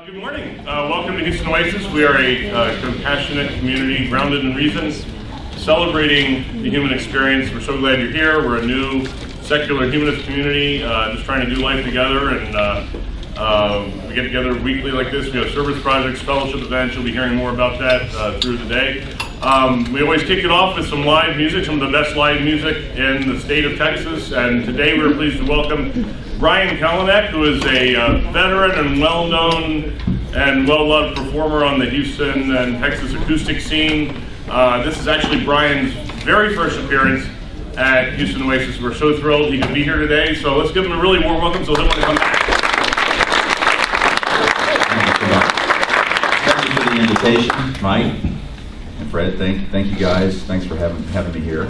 Good morning. Welcome to Houston Oasis. We are a compassionate community grounded in reason, celebrating the human experience. We're so glad you're here. We're a new secular humanist community just trying to do life together, and we get together weekly like this. We have service projects, fellowship events. You'll be hearing more about that through the day. We always kick it off with some live music, some of the best live music in the state of Texas, and today we're pleased to welcome Brian Kalinec, who is a veteran and well-known and well-loved performer on the Houston and Texas acoustic scene. This is actually Brian's very first appearance at Houston Oasis. We're so thrilled he could be here today, so let's give him a really warm welcome so he'll want to come back. Thank you for the invitation, Mike and Fred. Thank you guys. Thanks for having me here.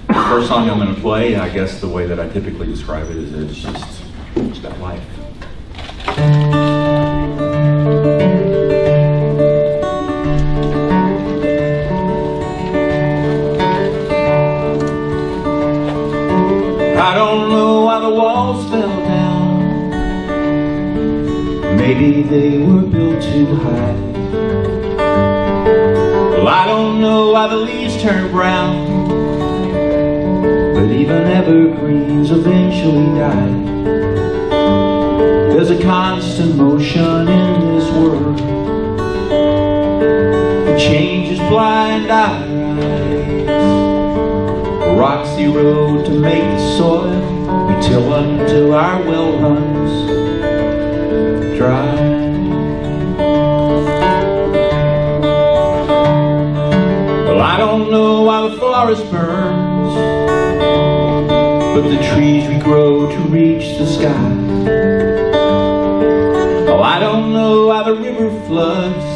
The first song I'm going to play, I guess the way that I typically describe it is it's about life. I don't know why the walls fell down. Maybe they were built too high. Well, I don't know why the leaves turn brown. But even evergreens eventually die. There's a constant motion in this world. The change is blind eyes. A roxy road to make the soil. We till until our well runs dry. Well, I don't know why the forest burns, but the trees regrow to reach the sky. Oh, I don't know how the river floods,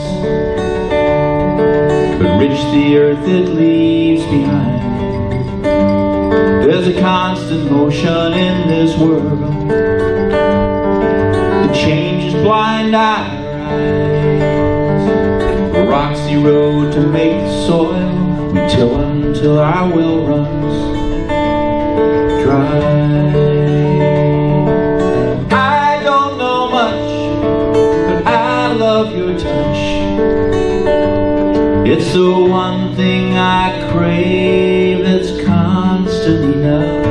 but rich the earth it leaves behind. There's a constant motion in this world. The change is blind eyes. A roxy road to make the soil. We till until our well runs dry. I don't know much, but I love your touch. It's the one thing I crave that's constant enough.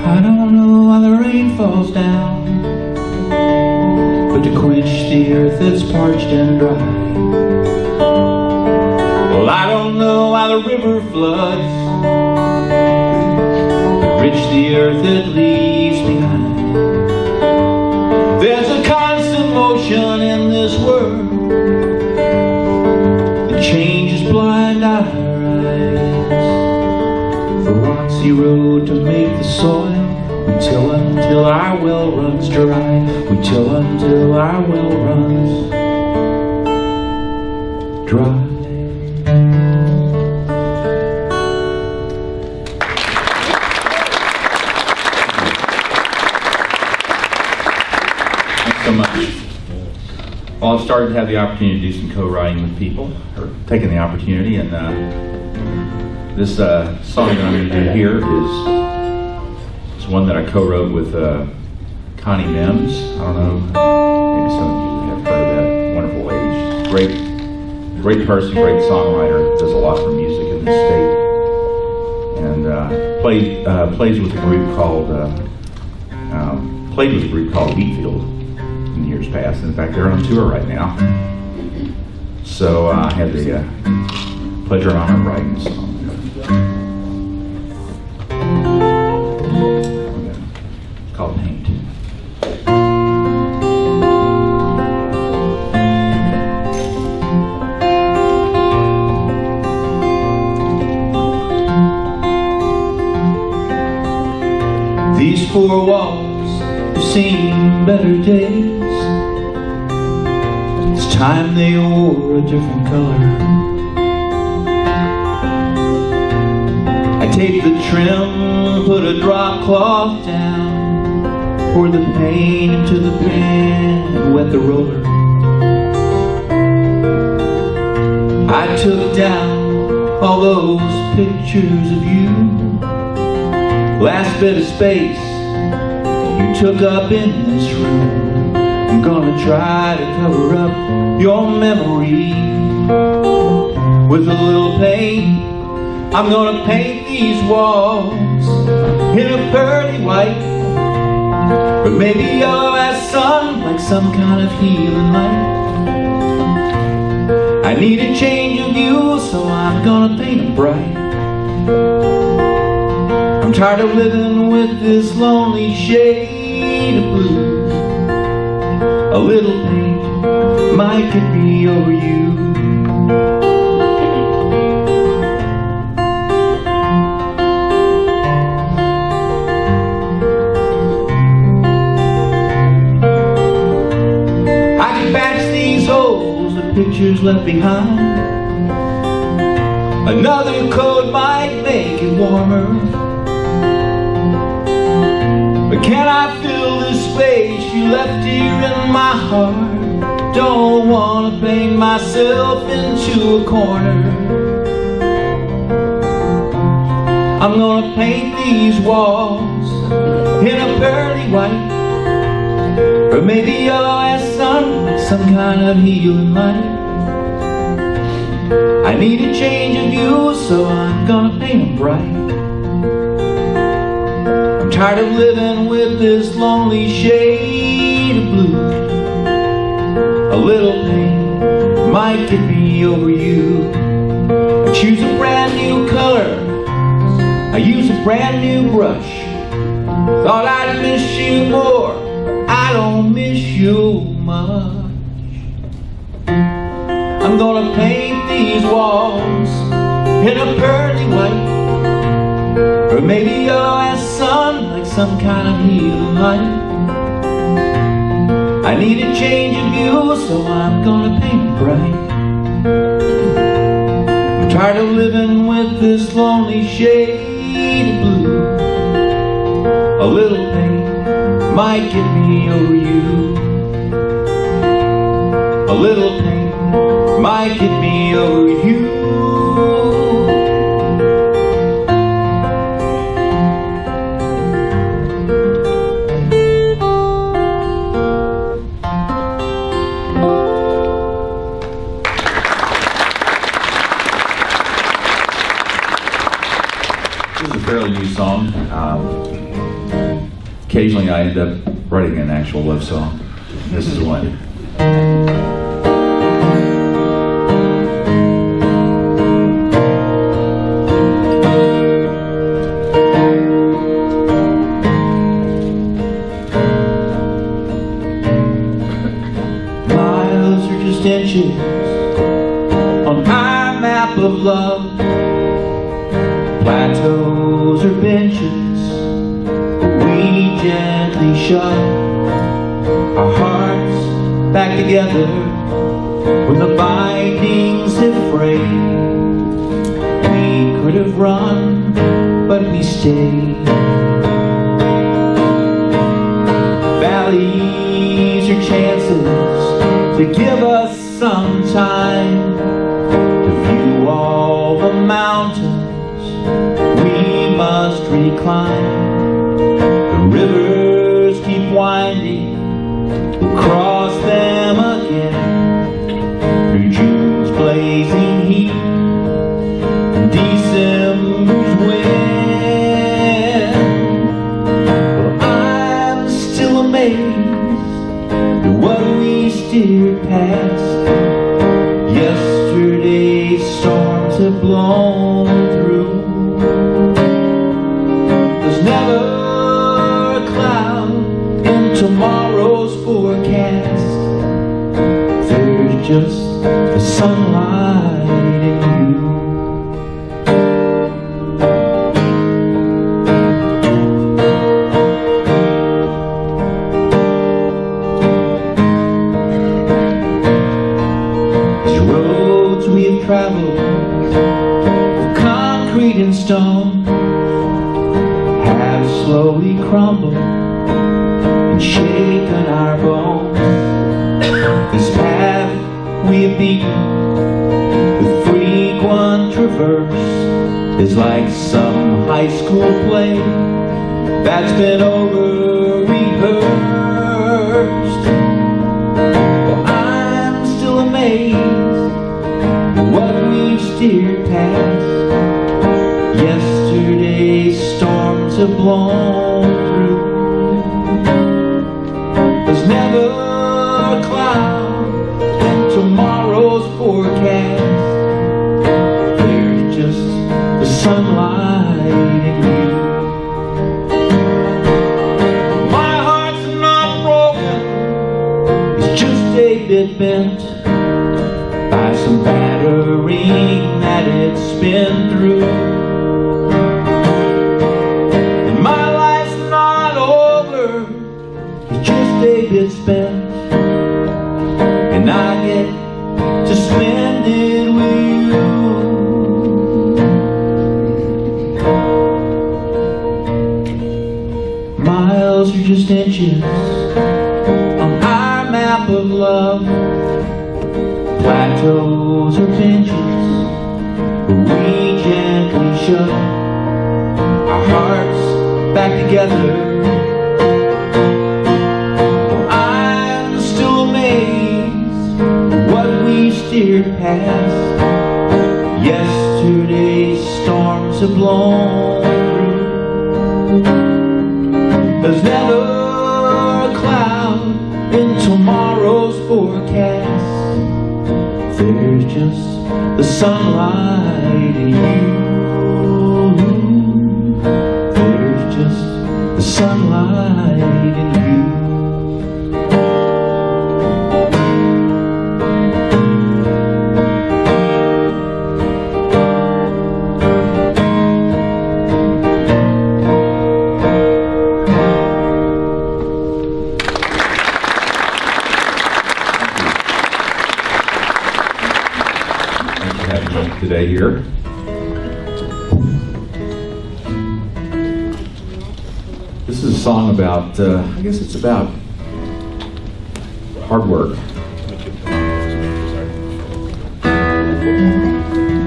I don't know why the rain falls down, but to quench the earth that's parched and dry. Well, I don't know why the river floods, but rich the earth it leaves behind. There's a constant motion in this world. The change is blind eyes. The roxy road to make the soil. We till until our well runs dry. We till until our well runs dry. Thanks so much. Well, I've started to have the opportunity to do some co-writing with people, or taking the opportunity, and this song that I'm going to do here is one that I co-wrote with Connie Mims. I don't know, maybe some of you have heard of that wonderful lady. She's great person, great songwriter, does a lot for music in this state, and plays with a group called played with a group called Wheatfield in years past. In fact, they're on tour right now. So I had the pleasure and honor of writing this song. It's called Paint. These four walls have seen better days. It's time they wore a different color. taped the trim, put a drop cloth down, poured the paint into the pan and wet the roller. I took down all those pictures of you, last bit of space you took up in this room. I'm gonna try to cover up your memory with a little paint. I'm gonna paint these walls in a pearly white, or maybe yellow as sun, like some kind of healing light. I need a change of view, so I'm gonna paint them bright. I'm tired of living with this lonely shade of blue. A little paint might get me over you. I can patch these holes the pictures left behind. Another coat might make it warmer. But can I fill this space you left here in my heart? Don't want to paint myself into a corner. I'm gonna paint these walls in a pearly white, or maybe yellow as sun, like some kind of healing light. I need a change of view, so I'm gonna paint them bright. I'm tired of living with this lonely shade of blue. A little pain might get me over you. I choose a brand new color, I use a brand new brush. Thought I'd miss you more, I don't miss you much. I'm gonna paint these walls in a pearly white, or maybe yellow as sun, like some kind of healing light. I need a change of view, so I'm gonna paint it bright. I'm tired of living with this lonely shade of blue. A little pain might get me over you. A little pain might get me over you. This is a fairly new song. Occasionally I end up writing an actual love song. This is one. Miles are just inches on our map of love. Plateaus are benches we gently shove our hearts back together when the bindings have frayed. We could have run, but we stayed. Valleys are chances to give us some time to view all the mountains we must reclimb. The rivers keep winding, we'll cross them again through June's blazing heat and December's wind. Well, I'm still amazed at what we steered past. Yesterday's storms have blown through. There's never a cloud in tomorrow's forecast. stone have slowly crumbled and shaken our bones. This path we have beaten with frequent traverse is like some high school play that's been over-rehearsed. Well, I'm still amazed at what we've steered past. Yesterday's storms have blown through. There's never a cloud in tomorrow's forecast. There's just the sunlight in you. My heart's not broken, it's just a bit bent by some battering that it's been through. And my life's not over, it's just a bit spent, and I get to spend it with you. Miles are just inches on our map of love. Plateaus are benches where we gently shut our hearts back together. Oh, I'm still amazed at what we steered past. Yesterday's storms have blown through. There's never a cloud in tomorrow's forecast. There's just the sunlight in you. There's just the sunlight in you. Today here. This is a song about, I guess it's about hard work.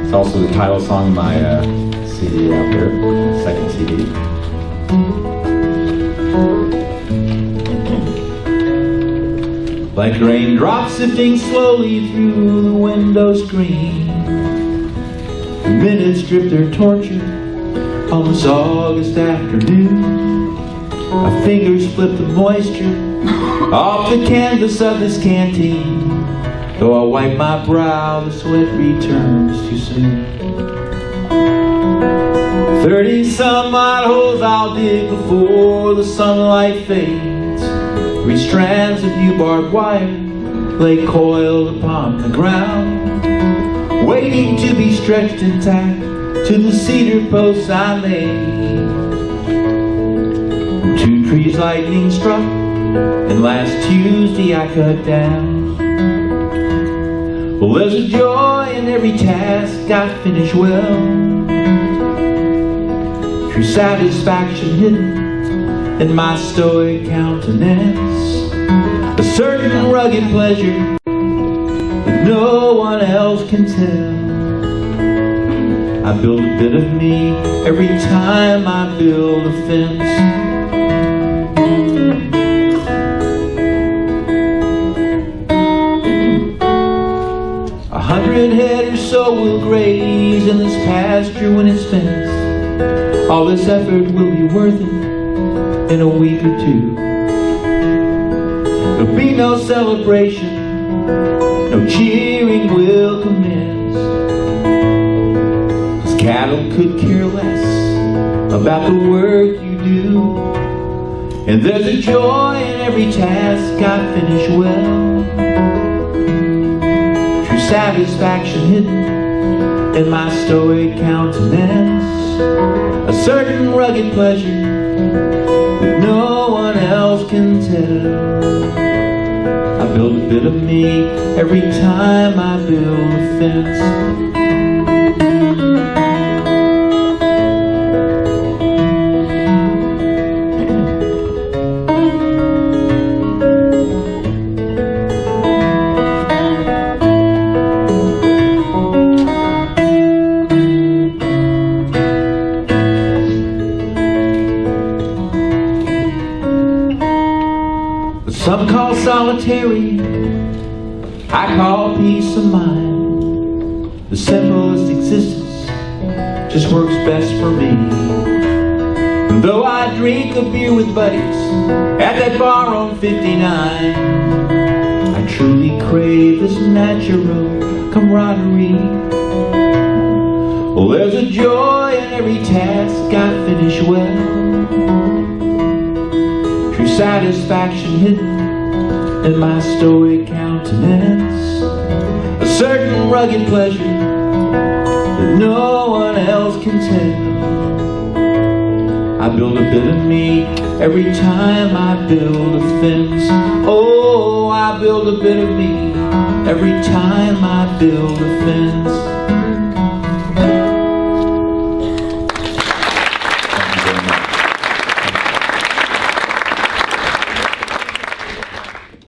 It's also the title song of my CD out there, second CD. Like raindrops sifting slowly through the window screen, the minutes drip their torture on this August afternoon. My fingers flip the moisture off the canvas of this canteen. Though I wipe my brow, the sweat returns too soon. 30-some odd holes I'll dig before the sunlight fades. 3 strands of new barbed wire lay coiled upon the ground, waiting to be stretched and tacked to the cedar posts I made. 2 trees lightning struck, and last Tuesday I cut down. Well, there's a joy in every task I finish well, true satisfaction hidden in my stoic countenance, a certain rugged pleasure that no one else can tell. I build a bit of me every time I build a fence. A 100 head or so will graze in this pasture when it's fenced. All this effort will be worth it in a week or 2. There'll be no celebration, no cheering will commence, 'cause cattle could care less about the work you do. And there's a joy in every task I finish well, true satisfaction hidden in my stoic countenance, a certain rugged pleasure that no one else can tell. I build a bit of me every time I build a fence. Some call solitary, I call peace of mind. The simplest existence just works best for me. And though I drink a beer with buddies at that bar on 59, I truly crave this natural camaraderie. Well, there's a joy in every task I finish well, true satisfaction hidden in my stoic countenance, a certain rugged pleasure that no one else can tell. I build a bit of me every time I build a fence. Oh, I build a bit of me every time I build a fence.